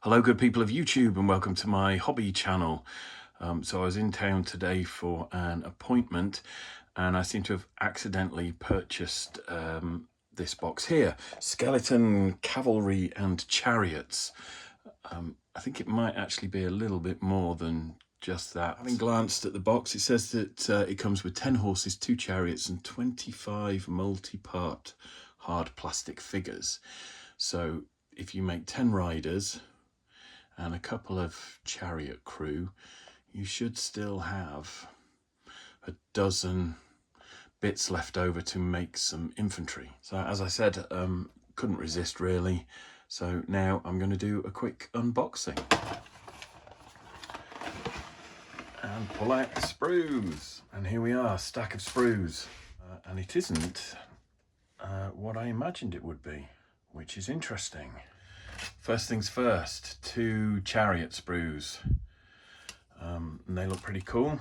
Hello good people of YouTube and welcome to my hobby channel. So I was in town today for an appointment and I seem to have accidentally purchased this box here, Skeleton Cavalry and Chariots. I think it might actually be a little bit more than just that. Having glanced at the box, it says that it comes with 10 horses, 2 chariots and 25 multi-part hard plastic figures. So if you make 10 riders and a couple of chariot crew, you should still have a dozen bits left over to make some infantry. So as I said, couldn't resist really. So now I'm going to do a quick unboxing and pull out the sprues. And here we are, stack of sprues. And it isn't what I imagined it would be, which is interesting. First things first, 2 chariot sprues. And they look pretty cool.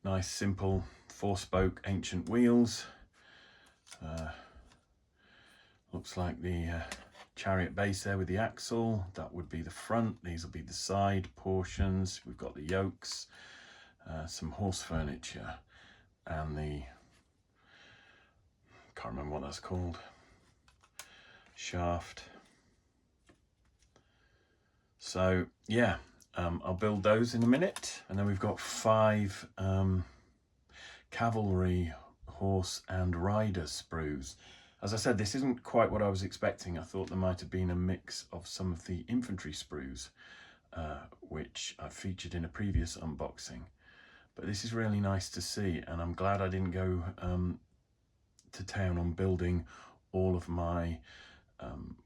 Nice, simple 4-spoke ancient wheels. Looks like the chariot base there with the axle. That would be the front. These will be the side portions. We've got the yokes, some horse furniture, and the, can't remember what that's called, shaft. So yeah, I'll build those in a minute. And then we've got 5 cavalry, horse and rider sprues. As I said, this isn't quite what I was expecting. I thought there might have been a mix of some of the infantry sprues, which I featured in a previous unboxing. But this is really nice to see, and I'm glad I didn't go to town on building all of my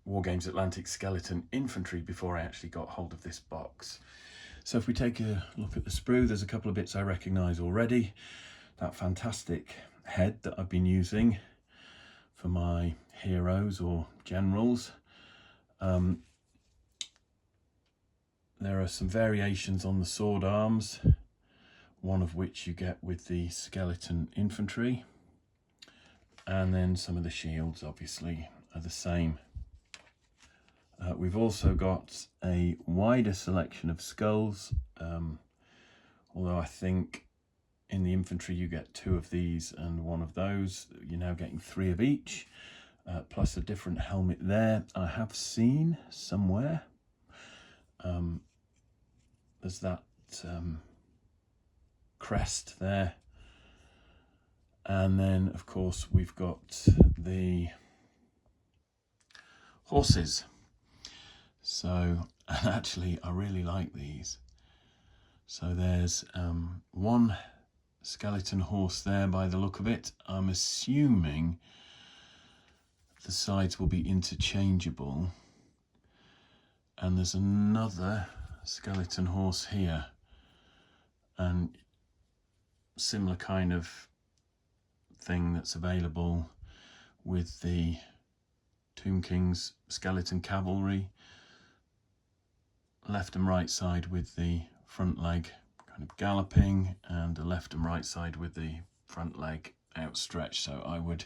Wargames Atlantic skeleton infantry before I actually got hold of this box. So if we take a look at the sprue, there's a couple of bits I recognise already. That fantastic head that I've been using for my heroes or generals. There are some variations on the sword arms, one of which you get with the skeleton infantry, and then some of the shields obviously are the same. We've also got a wider selection of skulls, although I think in the infantry you get 2 of these and 1 of those. You're now getting 3 of each, plus a different helmet there. I have seen somewhere, there's that crest there. And then of course we've got the horses. So, and actually I really like these. So there's 1 skeleton horse there by the look of it. I'm assuming the sides will be interchangeable. And there's another skeleton horse here. And similar kind of thing that's available with the Tomb King's Skeleton Cavalry. Left and right side with the front leg kind of galloping, and the left and right side with the front leg outstretched. So I would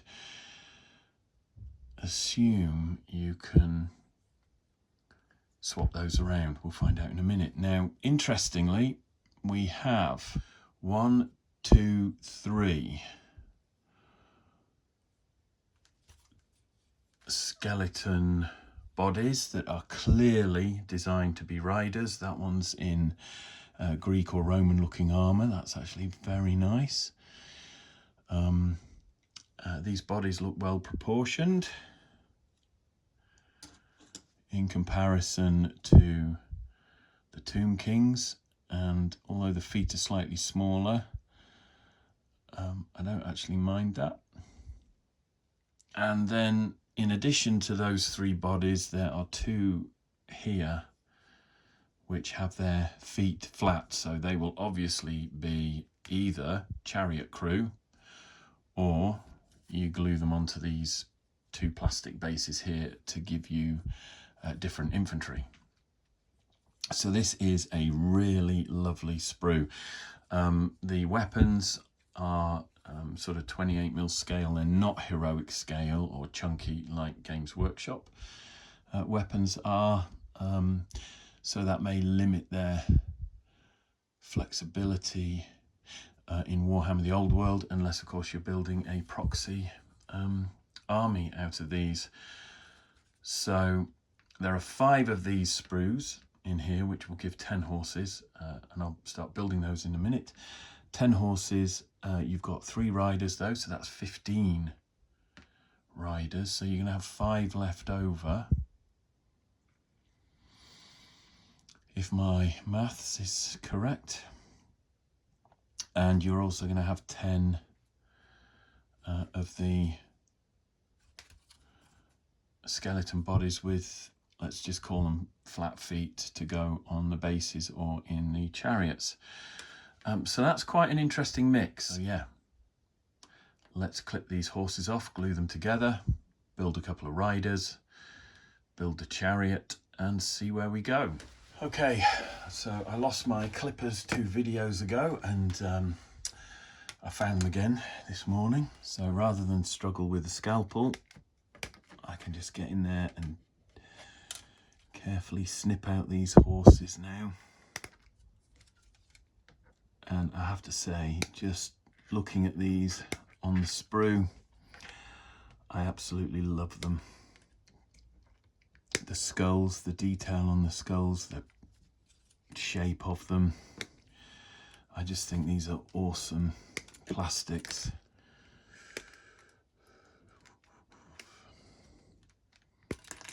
assume you can swap those around. We'll find out in a minute. Now, interestingly, we have 1, 2, 3 skeleton bodies that are clearly designed to be riders. That one's in Greek or Roman looking armour. That's actually very nice. These bodies look well proportioned in comparison to the Tomb Kings, and although the feet are slightly smaller, I don't actually mind that. And then in addition to those 3 bodies, there are 2 here which have their feet flat, so they will obviously be either chariot crew, or you glue them onto these 2 plastic bases here to give you different infantry. So this is a really lovely sprue. The weapons are sort of 28mm scale. They're not heroic scale or chunky like Games Workshop weapons are. so that may limit their flexibility in Warhammer the Old World, unless of course you're building a proxy army out of these. So there are 5 of these sprues in here, which will give 10 horses, and I'll start building those in a minute. 10 horses, you've got 3 riders though, so that's 15 riders, so you're going to have 5 left over, if my maths is correct. And you're also going to have 10 of the skeleton bodies with, let's just call them flat feet, to go on the bases or in the chariots. So that's quite an interesting mix. So yeah, let's clip these horses off, glue them together, build a couple of riders, build a chariot, and see where we go. Okay, so I lost my clippers 2 videos ago, and I found them again this morning. So rather than struggle with the scalpel, I can just get in there and carefully snip out these horses now. And I have to say, just looking at these on the sprue, I absolutely love them. The skulls, the detail on the skulls, the shape of them. I just think these are awesome plastics.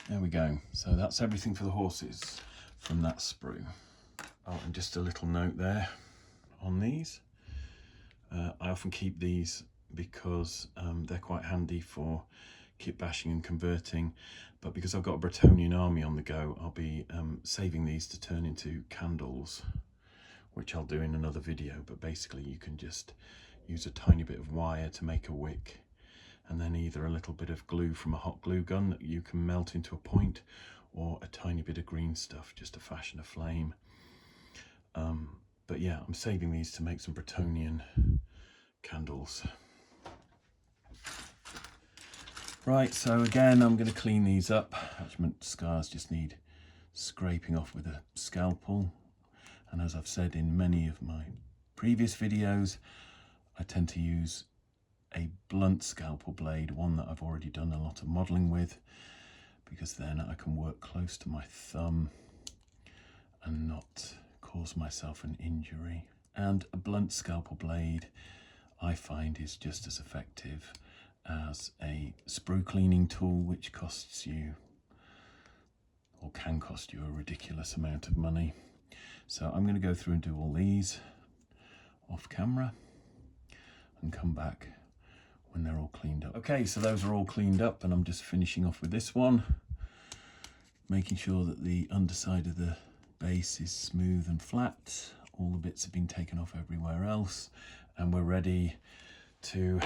There we go. So that's everything for the horses from that sprue. Oh, and just a little note there on these. I often keep these because they're quite handy for kit bashing and converting, but because I've got a Bretonnian army on the go, I'll be saving these to turn into candles, which I'll do in another video. But basically you can just use a tiny bit of wire to make a wick, and then either a little bit of glue from a hot glue gun that you can melt into a point, or a tiny bit of green stuff just to fashion a flame. But yeah, I'm saving these to make some Bretonnian candles. Right, so again, I'm going to clean these up. Attachment scars just need scraping off with a scalpel. And as I've said in many of my previous videos, I tend to use a blunt scalpel blade, one that I've already done a lot of modelling with, because then I can work close to my thumb and not cause myself an injury. And a blunt scalpel blade, I find, is just as effective as a sprue cleaning tool, which costs you, or can cost you, a ridiculous amount of money. So I'm going to go through and do all these off camera and come back when they're all cleaned up. Okay, so those are all cleaned up, and I'm just finishing off with this one, making sure that the underside of the base is smooth and flat. All the bits have been taken off everywhere else, and we're ready to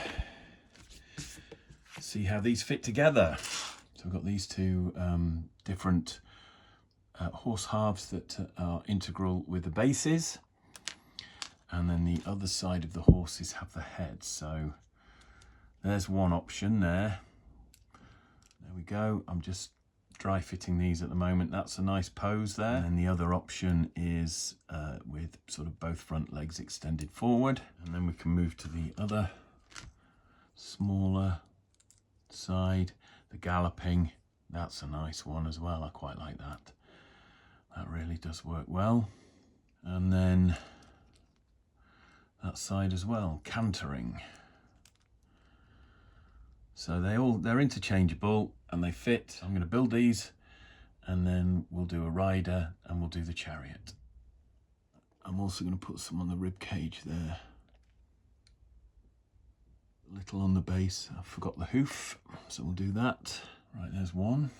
see how these fit together. So we've got these 2 different horse halves that are integral with the bases, and then the other side of the horses have the heads. So there's one option there. There we go. I'm just dry fitting these at the moment. That's a nice pose there. And then the other option is with sort of both front legs extended forward. And then we can move to the other smaller side, the galloping. That's a nice one as well. I quite like that. That really does work well. And then that side as well, cantering. So they're interchangeable and they fit. I'm going to build these, and then we'll do a rider and we'll do the chariot. I'm also going to put some on the rib cage there. A little on the base. I forgot the hoof, so we'll do that. Right, there's one.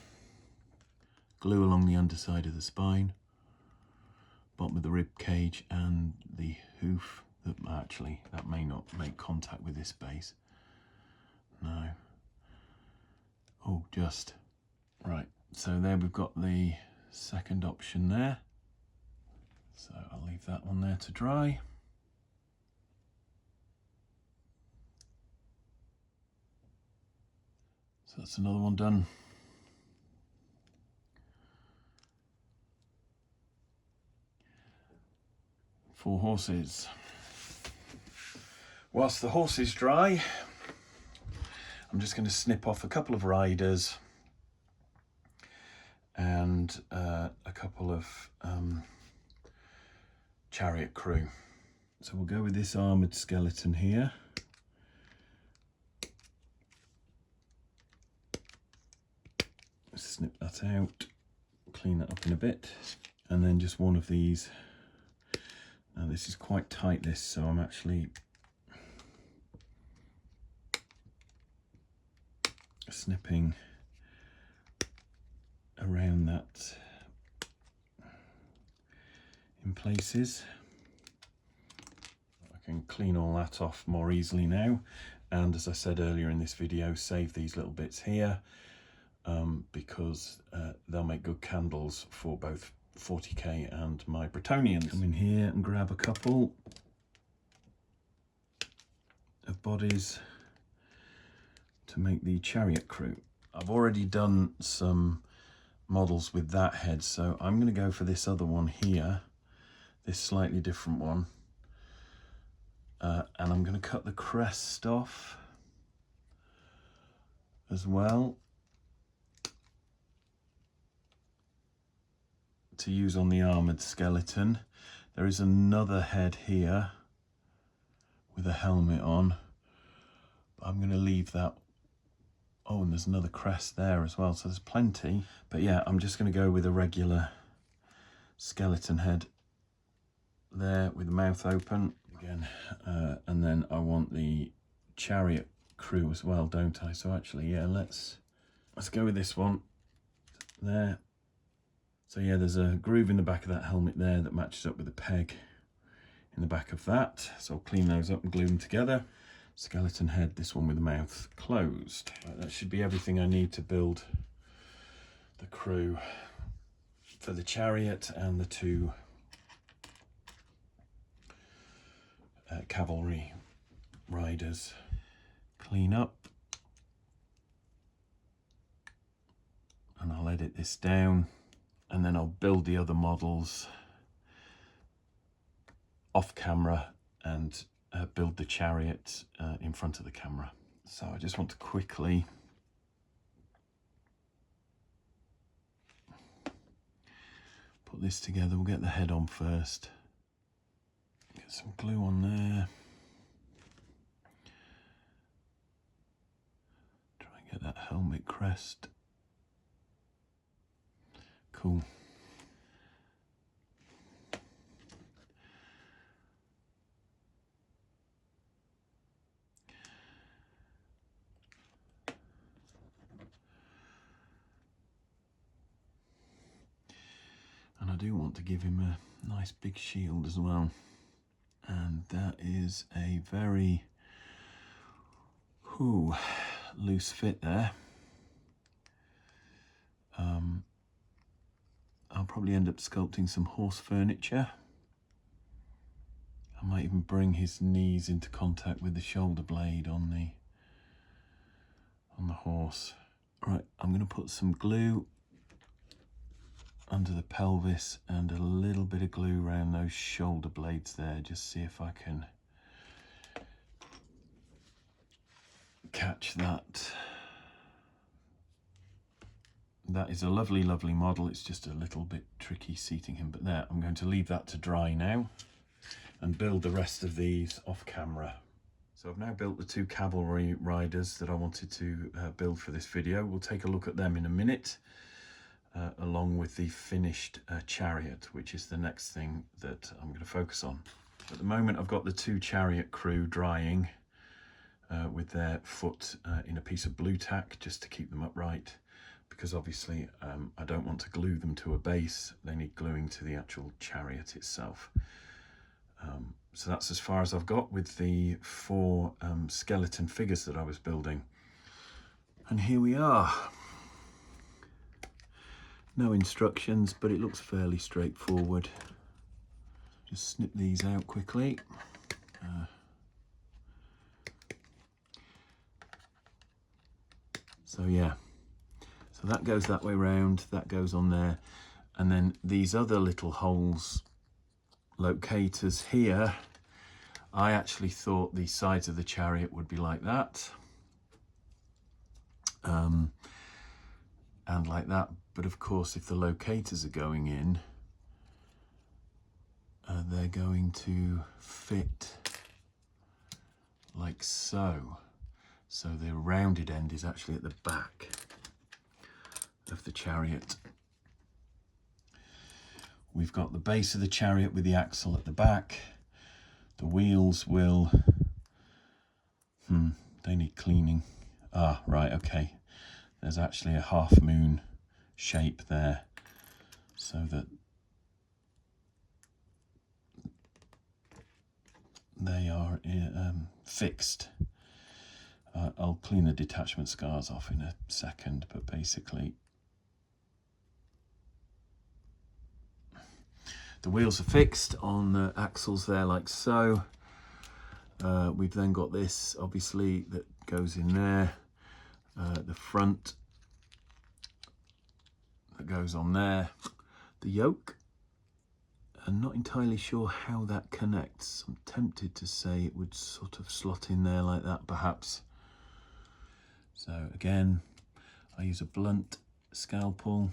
Glue along the underside of the spine, bottom of the rib cage, and the hoof. That may not make contact with this base. No. Oh, just. Right, so there we've got the second option there. So I'll leave that one there to dry. So that's another one done. 4 horses. Whilst the horses dry, I'm just going to snip off a couple of riders and a couple of chariot crew. So we'll go with this armoured skeleton here. Snip that out, clean that up in a bit, and then just one of these. Now this is quite tight, this, so I'm actually snipping around that in places. I can clean all that off more easily now, and as I said earlier in this video, save these little bits here because they'll make good candles for both 40k and my Bretonians. Come in here and grab a couple of bodies to make the chariot crew. I've already done some models with that head, so I'm going to go for this other one here, this slightly different one, and I'm going to cut the crest off as well to use on the armoured skeleton. There is another head here with a helmet on, but I'm going to leave that. Oh, and there's another crest there as well, so there's plenty. But yeah, I'm just going to go with a regular skeleton head there with the mouth open again, and then I want the chariot crew as well, don't I? So actually, yeah, let's go with this one there. So yeah, there's a groove in the back of that helmet there that matches up with the peg in the back of that. So I'll clean those up and glue them together. Skeleton head, this one with the mouth closed. Right, that should be everything I need to build the crew for the chariot and the 2 cavalry riders. Clean up, and I'll edit this down, and then I'll build the other models off camera and build the chariot in front of the camera. So I just want to quickly put this together. We'll get the head on first. Get some glue on there. Try and get that helmet crest. Cool. And I do want to give him a nice big shield as well. And that is a very loose fit there. I'll probably end up sculpting some horse furniture. I might even bring his knees into contact with the shoulder blade on the horse. Right, I'm going to put some glue under the pelvis and a little bit of glue around those shoulder blades there, just see if I can catch that. That is a lovely, lovely model. It's just a little bit tricky seating him, but there, I'm going to leave that to dry now and build the rest of these off camera. So I've now built the 2 cavalry riders that I wanted to build for this video. We'll take a look at them in a minute, along with the finished chariot, which is the next thing that I'm going to focus on. At the moment, I've got the 2 chariot crew drying with their foot in a piece of blue tack just to keep them upright, because obviously I don't want to glue them to a base. They need gluing to the actual chariot itself. So that's as far as I've got with the 4 skeleton figures that I was building. And here we are. No instructions, but it looks fairly straightforward. Just snip these out quickly. So yeah, so that goes that way round, that goes on there, and then these other little holes locators here. I actually thought the sides of the chariot would be like that. And like that, but of course if the locators are going in, they're going to fit like so. So the rounded end is actually at the back of the chariot. We've got the base of the chariot with the axle at the back. The wheels will, they need cleaning. Ah, right, okay. There's actually a half moon shape there, so that they are fixed. I'll clean the detachment scars off in a second, but basically the wheels are fixed on the axles there like so. We've then got this obviously that goes in there. The front that goes on there. The yoke, I'm not entirely sure how that connects. I'm tempted to say it would sort of slot in there like that perhaps. So again, I use a blunt scalpel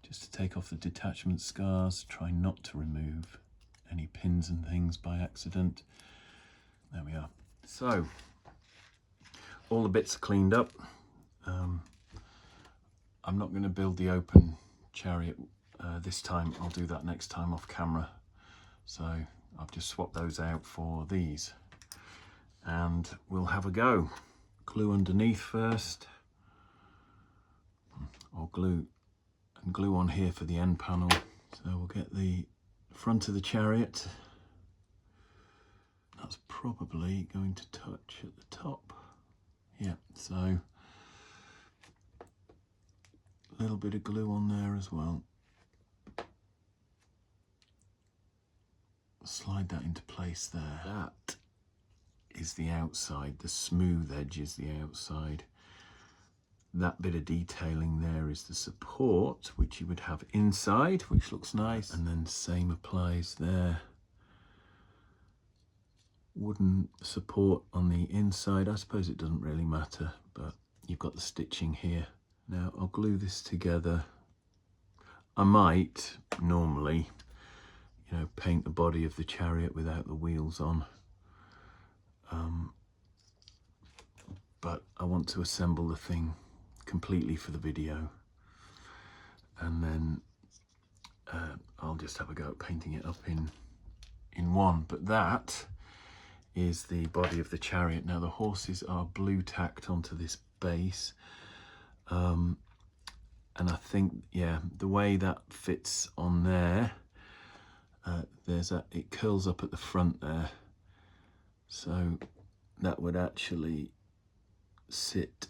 just to take off the detachment scars, try not to remove any pins and things by accident. There we are. So all the bits are cleaned up. I'm not going to build the open chariot this time. I'll do that next time off camera. So I've just swapped those out for these and we'll have a go. Glue underneath first, or glue on here for the end panel. So we'll get the front of the chariot. That's probably going to touch at the top. Yeah, so a little bit of glue on there as well. Slide that into place there. That is the outside, the smooth edge is the outside. That bit of detailing there is the support, which you would have inside, which looks nice. And then same applies there. Wooden support on the inside. I suppose it doesn't really matter, but you've got the stitching here. Now I'll glue this together. I might normally, you know, paint the body of the chariot without the wheels on. But I want to assemble the thing completely for the video, and then I'll just have a go at painting it up in one. But that is the body of the chariot. Now the horses are blue tacked onto this base, and I think, yeah, the way that fits on there, it curls up at the front there, so that would actually sit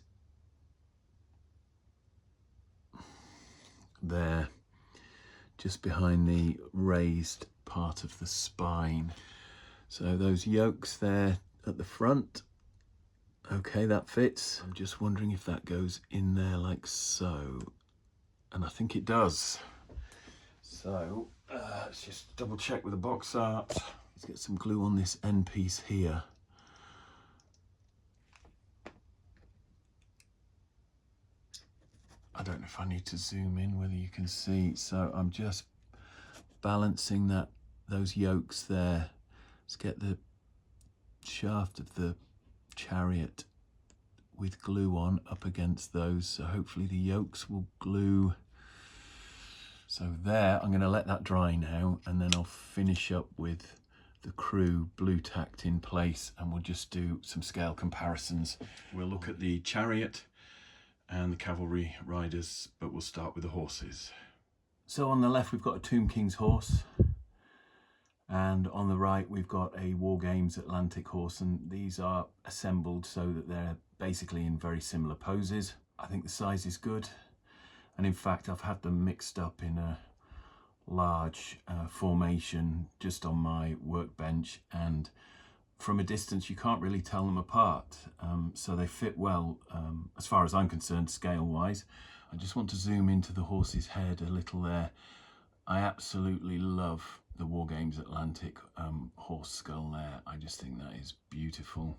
there just behind the raised part of the spine. So those yokes there at the front, okay, that fits. I'm just wondering if that goes in there like so, and I think it does. So let's just double check with the box art. Let's get some glue on this end piece here. I don't know if I need to zoom in, whether you can see. So I'm just balancing those yokes there. Let's get the shaft of the chariot with glue on up against those. So hopefully the yokes will glue. So there, I'm going to let that dry now, and then I'll finish up with the crew blue tacked in place, and we'll just do some scale comparisons. We'll look at the chariot and the cavalry riders, but we'll start with the horses. So on the left we've got a Tomb King's horse, and on the right we've got a Wargames Atlantic horse, and these are assembled so that they're basically in very similar poses. I think the size is good, and in fact I've had them mixed up in a large formation just on my workbench, and from a distance you can't really tell them apart, so they fit well as far as I'm concerned scale wise. I just want to zoom into the horse's head a little there. I absolutely love the Wargames Atlantic horse skull there. I just think that is beautiful.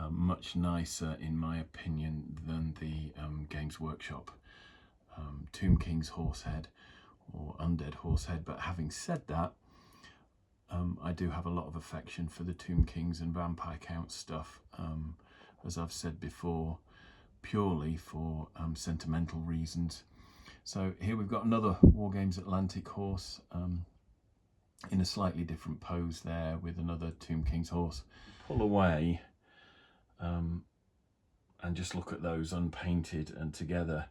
Much nicer, in my opinion, than the Games Workshop Tomb King's horse head or Undead horse head. But having said that, I do have a lot of affection for the Tomb Kings and Vampire Count stuff, as I've said before, purely for sentimental reasons. So here we've got another Wargames Atlantic horse in a slightly different pose there with another Tomb King's horse. Pull away and just look at those unpainted and together.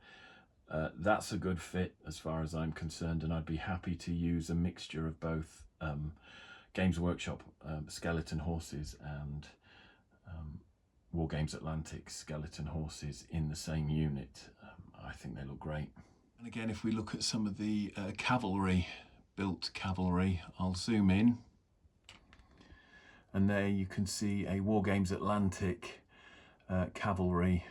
That's a good fit as far as I'm concerned, and I'd be happy to use a mixture of both Games Workshop skeleton horses and Wargames Atlantic skeleton horses in the same unit. I think they look great. And again, if we look at some of the cavalry, built cavalry, I'll zoom in. And there you can see a Wargames Atlantic cavalry,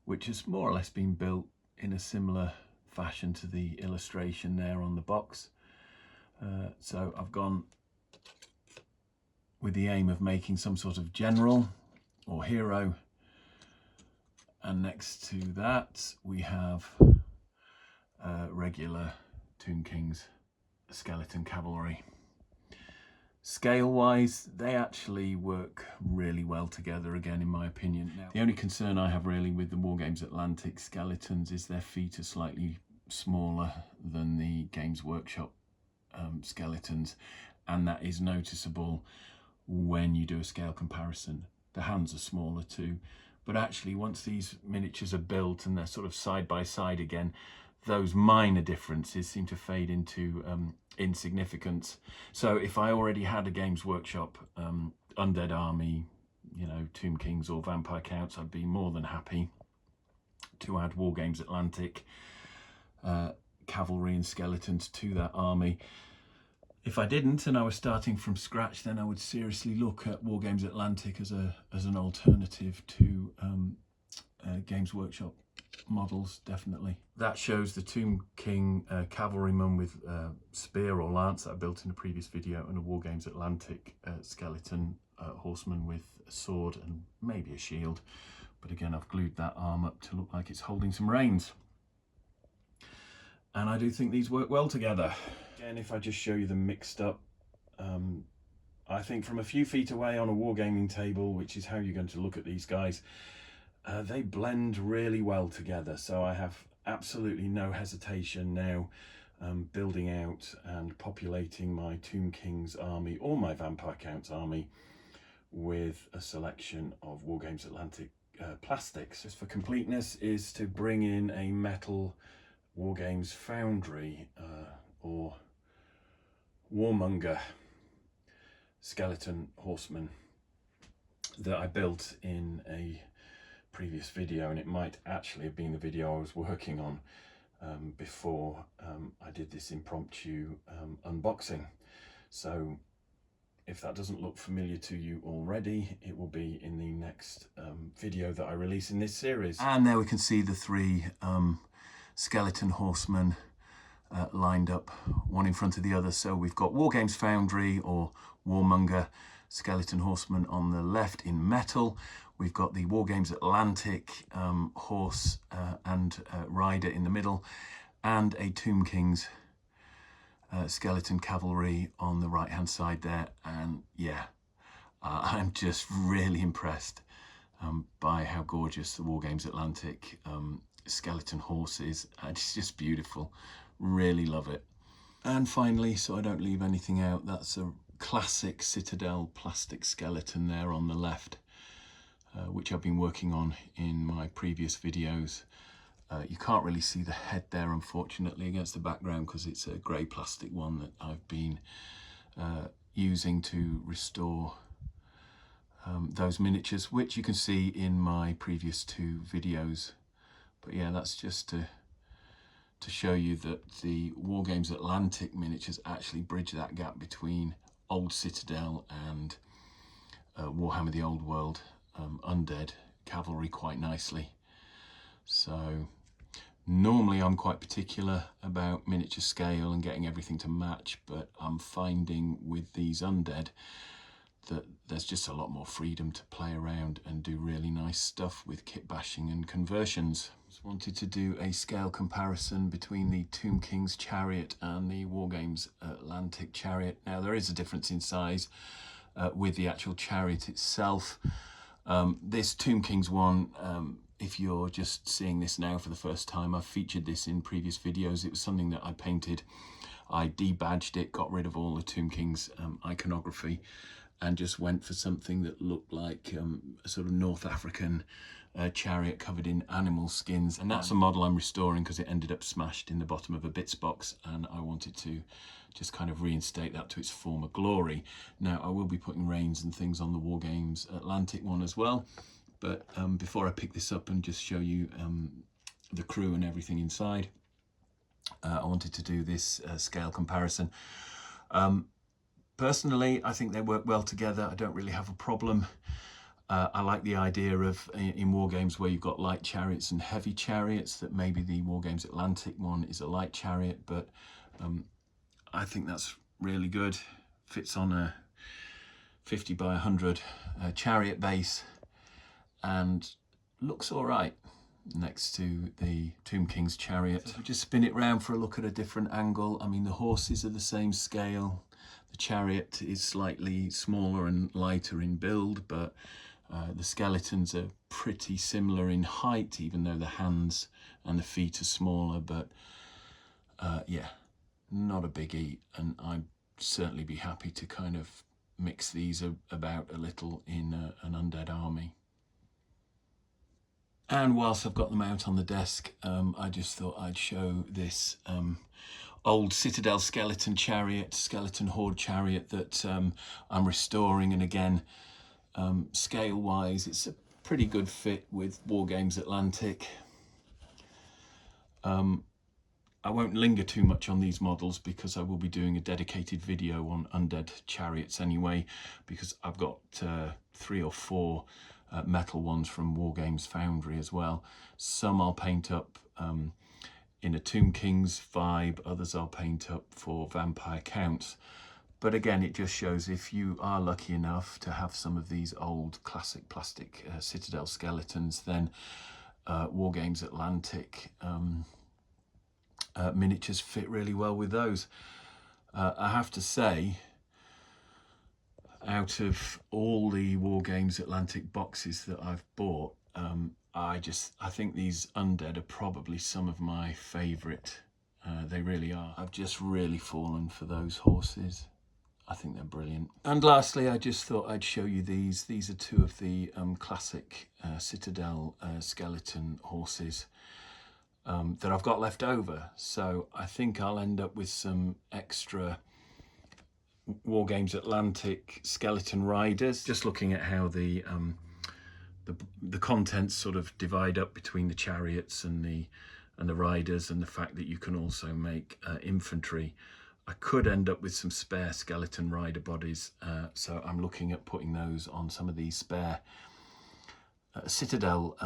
which has more or less been built in a similar fashion to the illustration there on the box. So I've gone with the aim of making some sort of general or hero, and next to that we have regular Tomb King's Skeleton Cavalry. Scale wise, they actually work really well together, again, in my opinion. Now, the only concern I have really with the Wargames Atlantic skeletons is their feet are slightly smaller than the Games Workshop skeletons, and that is noticeable when you do a scale comparison. The hands are smaller too, but actually once these miniatures are built and they're sort of side by side again, those minor differences seem to fade into insignificance. So if I already had a Games Workshop Undead army, you know, Tomb Kings or Vampire Counts, I'd be more than happy to add Wargames Atlantic cavalry and skeletons to that army. If I didn't and I was starting from scratch, then I would seriously look at Wargames Atlantic as an alternative to Games Workshop models, definitely. That shows the Tomb King cavalryman with spear or lance that I built in a previous video, and a Wargames Atlantic skeleton horseman with a sword and maybe a shield. But again, I've glued that arm up to look like it's holding some reins. And I do think these work well together. Again, if I just show you them mixed up, I think from a few feet away on a wargaming table, which is how you're going to look at these guys, they blend really well together. So I have absolutely no hesitation now building out and populating my Tomb King's army or my Vampire Counts army with a selection of Wargames Atlantic plastics. Just for completeness is to bring in a metal Wargames Foundry or Warmonger skeleton horseman that I built in a previous video, and it might actually have been the video I was working on before I did this impromptu unboxing. So if that doesn't look familiar to you already, it will be in the next video that I release in this series. And there we can see the three skeleton horsemen lined up, one in front of the other. So we've got Wargames Foundry or Warmonger skeleton horseman on the left in metal. We've got the Wargames Atlantic horse and rider in the middle, and a Tomb King's skeleton cavalry on the right hand side there. And yeah, I'm just really impressed by how gorgeous the Wargames Atlantic skeleton horse is. It's just beautiful. Really love it. And finally, so I don't leave anything out, that's a classic Citadel plastic skeleton there on the left, which I've been working on in my previous videos. You can't really see the head there, unfortunately, against the background, because it's a grey plastic one that I've been using to restore those miniatures, which you can see in my previous two videos. But yeah, that's just to show you that the Wargames Atlantic miniatures actually bridge that gap between old Citadel and Warhammer the Old World Undead cavalry quite nicely. So Normally I'm quite particular about miniature scale and getting everything to match, but I'm finding with these Undead that there's just a lot more freedom to play around and do really nice stuff with kit bashing and conversions. Just wanted to do a scale comparison between the Tomb King's Chariot and the Wargames Atlantic Chariot. Now there is a difference in size with the actual chariot itself. This Tomb King's one, if you're just seeing this now for the first time, I've featured this in previous videos. It was something that I painted. I debadged it, got rid of all the Tomb King's iconography, and just went for something that looked like a sort of North African chariot covered in animal skins. And that's a model I'm restoring because it ended up smashed in the bottom of a bits box, and I wanted to just kind of reinstate that to its former glory. Now I will be putting reins and things on the Wargames Atlantic one as well, but before I pick this up and just show you the crew and everything inside, I wanted to do this scale comparison. Personally, I think they work well together. I don't really have a problem. I like the idea of, in Wargames, where you've got light chariots and heavy chariots, that maybe the Wargames Atlantic one is a light chariot, but I think that's really good. Fits on a 50 by 100 chariot base and looks all right next to the Tomb King's Chariot. So if we just spin it round for a look at a different angle, I mean, the horses are the same scale. The chariot is slightly smaller and lighter in build, but the skeletons are pretty similar in height, even though the hands and the feet are smaller. But yeah, not a biggie, and I'd certainly be happy to kind of mix these about a little in an Undead army. And whilst I've got them out on the desk, I just thought I'd show this old Citadel Skeleton Chariot, Skeleton Horde Chariot that I'm restoring. And again, scale-wise, it's a pretty good fit with Wargames Atlantic. I won't linger too much on these models because I will be doing a dedicated video on Undead Chariots anyway, because I've got 3 or 4 metal ones from Wargames Foundry as well. Some I'll paint up in a Tomb King's vibe, others I'll paint up for vampire counts. But again, it just shows if you are lucky enough to have some of these old classic plastic Citadel skeletons, then Wargames Atlantic miniatures fit really well with those. I have to say, out of all the Wargames Atlantic boxes that I've bought, I think these Undead are probably some of my favourite. They really are. I've just really fallen for those horses. I think they're brilliant. And lastly, I just thought I'd show you these. These are 2 of the classic Citadel skeleton horses that I've got left over. So I think I'll end up with some extra Wargames Atlantic skeleton riders. Just looking at how the contents sort of divide up between the chariots and the riders, and the fact that you can also make infantry. I could end up with some spare skeleton rider bodies, so I'm looking at putting those on some of these spare Citadel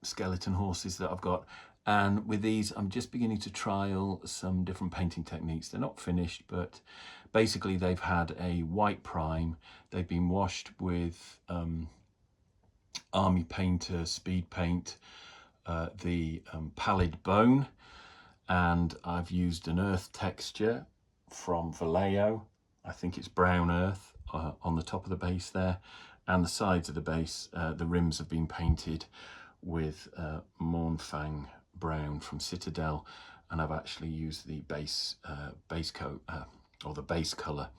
skeleton horses that I've got. And with these, I'm just beginning to trial some different painting techniques. They're not finished, but basically they've had a white prime. They've been washed with Army Painter speed paint, the pallid bone, and I've used an earth texture from Vallejo. I think it's brown earth on the top of the base there, and the sides of the base, the rims have been painted with Mornfang brown from Citadel, and I've actually used the base coat or the base color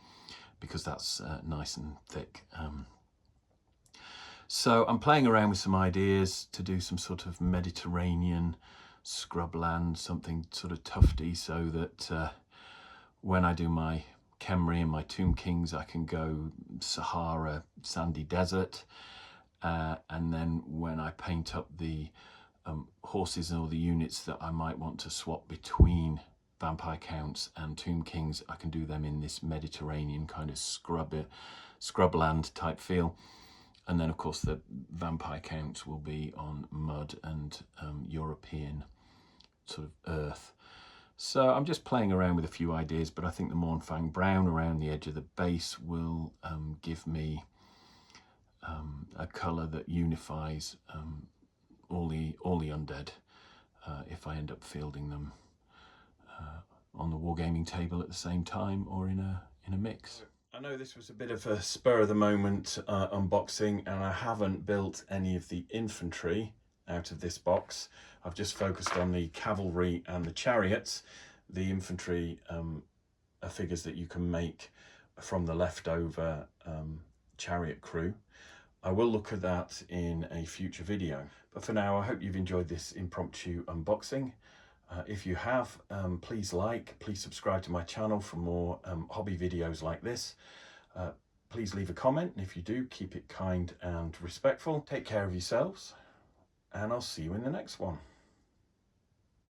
because that's nice and thick. So I'm playing around with some ideas to do some sort of Mediterranean scrubland, something sort of tufty, so that when I do my Khemri and my Tomb Kings, I can go Sahara, sandy desert, and then when I paint up the horses or the units that I might want to swap between vampire counts and Tomb Kings, I can do them in this Mediterranean kind of scrubland type feel. And then of course the vampire counts will be on mud and European sort of earth. So I'm just playing around with a few ideas, but I think the Mournfang brown around the edge of the base will give me a colour that unifies all the undead if I end up fielding them on the wargaming table at the same time or in a mix. I know this was a bit of a spur of the moment unboxing, and I haven't built any of the infantry out of this box. I've just focused on the cavalry and the chariots. The infantry are figures that you can make from the leftover chariot crew. I will look at that in a future video, but for now I hope you've enjoyed this impromptu unboxing. If you have, please subscribe to my channel for more hobby videos like this. Please leave a comment, and if you do, keep it kind and respectful. Take care of yourselves, and I'll see you in the next one.